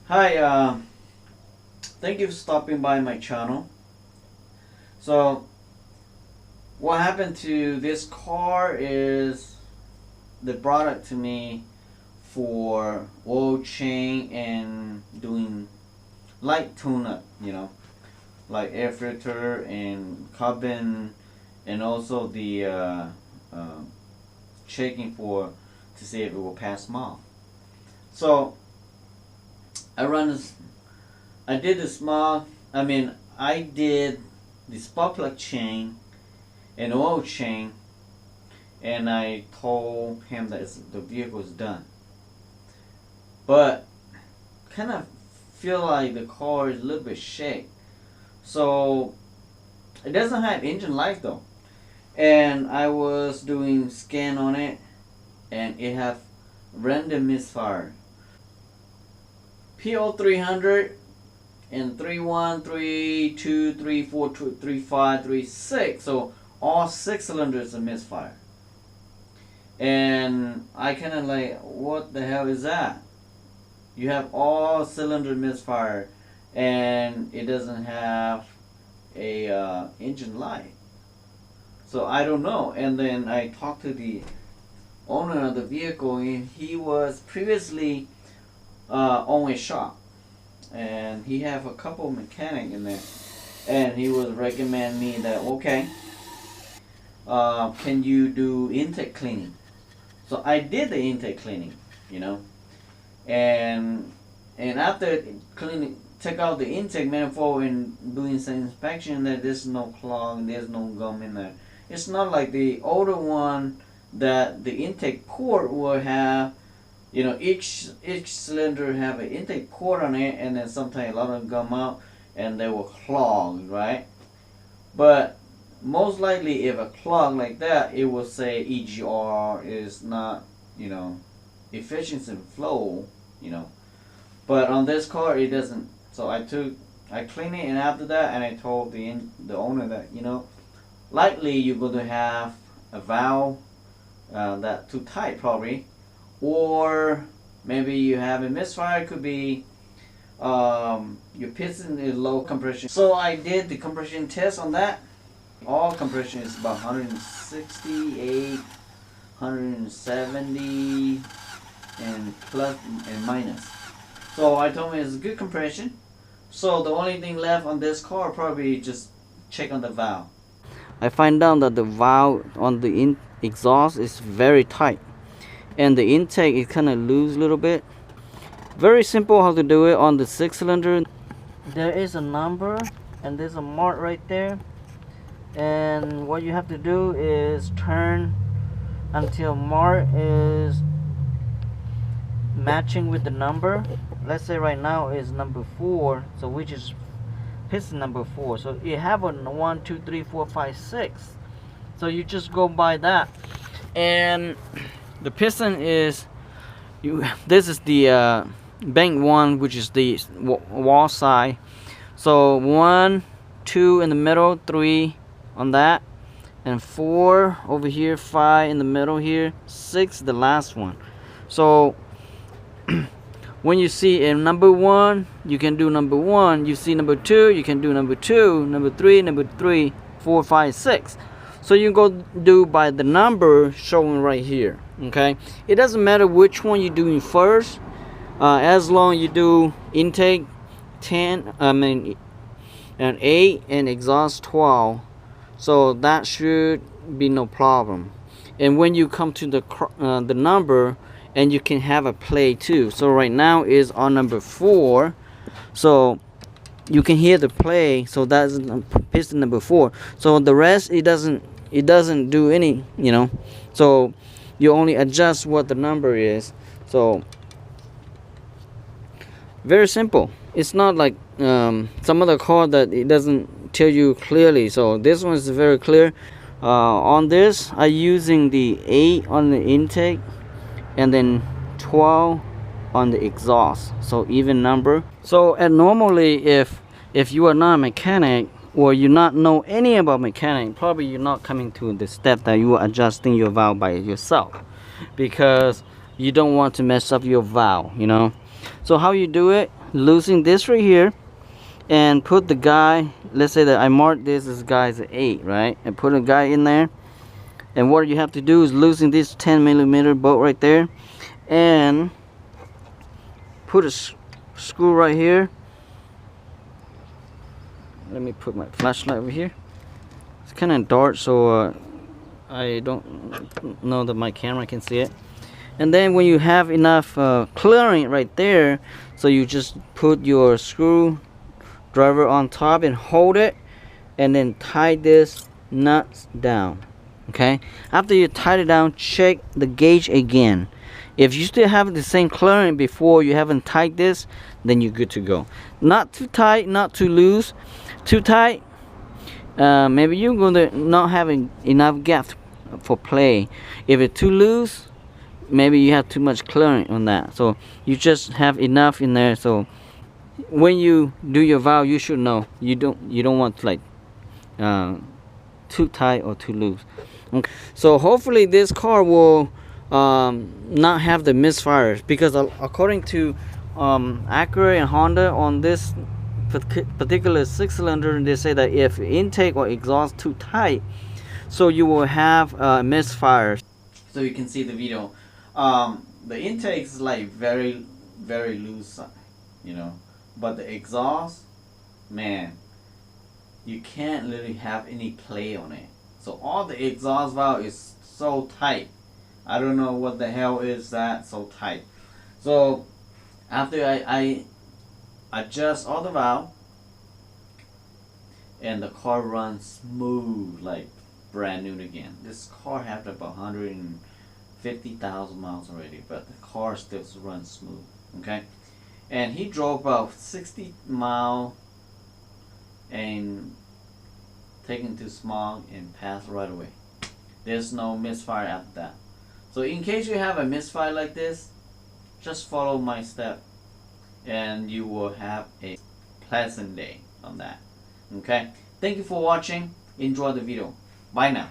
Hi, thank you for stopping by my channel. So, what happened to this car is they brought it to me for oil change and doing light tune-up, like air filter and carbon, and also the checking to see if it will pass smog. So I did the smog. I did the spark plug change and oil change, and I told him that the vehicle is done. But kind of feel like the car is a little bit shake. So it doesn't have engine light though. And I was doing scan on it, and it have random misfire. po300 and 31, 32, 34, 35, 36. So all 6 cylinders are misfire. And I kind of like, what the hell is that? You have all cylinder misfire, and it doesn't have a engine light. So I don't know. And then I talked to the owner of the vehicle, and he was previously on a shop, and he have a couple mechanic in there, and he was recommend me that, okay, can you do intake cleaning? So I did the intake cleaning, and after cleaning, take out the intake manifold and doing some inspection, that there's no clog, there's no gum in there. It's not like the older one that the intake port will have, each cylinder have an intake port on it, and then sometimes a lot of them come out and they will clog, right? But most likely if a clog like that, it will say EGR is not, efficiency and flow, But on this car it doesn't. So I cleaned it, and after that, and I told the owner that, likely you're going to have a valve that too tight probably, or maybe you have a misfire. Could be your piston is low compression. So I did the compression test on that. All compression is about 168, 170, and plus and minus. So I told him it's good compression. So the only thing left on this car probably just check on the valve. I find out that the valve on the exhaust is very tight, and the intake is kind of loose a little bit. Very simple how to do it on the 6 cylinder. There is a number, and there's a mark right there, and what you have to do is turn until mark is matching with the number. Let's say right now is number 4, so which is piston number 4. So you have a 1, 2, 3, 4, 5, 6. So you just go by that. And the piston is, this is the bank 1, which is the wall side. So 1, 2 in the middle, 3 on that, and 4 over here, 5 in the middle here, 6 the last one. So when you see a number 1, you can do number 1. You see number 2, you can do number 2, number 3, number 3, 4, 5, 6. So you go do by the number showing right here. Okay, it doesn't matter which one you're doing first, as long you do intake 10, and 8, and exhaust 12. So that should be no problem. And when you come to the number, and you can have a play too. So right now is on number 4, so you can hear the play. So that's piston number 4. So the rest, it doesn't do any, so you only adjust what the number is. So very simple. It's not like some other car that it doesn't tell you clearly. So this one is very clear. On this, I'm using the 8 on the intake, and then 12 on the exhaust, so even number. So and normally if you are not a mechanic, or you not know any about mechanic, probably you're not coming to the step that you are adjusting your valve by yourself, because you don't want to mess up your valve, So how you do it, loosen this right here and put the guy, let's say that I marked this as guy's 8, right, and put a guy in there. And what you have to do is loosen this 10mm bolt right there and put a screw right here. Let me put my flashlight over here. It's kind of dark, so I don't know that my camera can see it. And then when you have enough clearing right there, so you just put your screwdriver on top and hold it, and then tie this nuts down. Okay, after you tie it down, check the gauge again. If you still have the same clearing before you haven't tied this, then you're good to go. Not too tight, not too loose. Too tight, maybe you're going to not have enough gap for play. If it's too loose, maybe you have too much clearing on that. So you just have enough in there. So when you do your valve, you should know you don't want to like too tight or too loose. Okay. So hopefully this car will not have the misfires, because according to Acura and Honda, on this particular 6-cylinder, they say that if intake or exhaust too tight, so you will have misfires. So you can see the video. The intake is like very loose, you know, but the exhaust, man, you can't literally have any play on it. So all the exhaust valve is so tight. I don't know what the hell is that so tight. So after I adjust all the valve, and the car runs smooth like brand new again. This car had about 150,000 miles already, but the car still runs smooth. Okay, and he drove about 60 miles and taken to smog and passed right away. There's no misfire after that. So in case you have a misfire like this, just follow my step and you will have a pleasant day on that. Okay, thank you for watching. Enjoy the video. Bye now.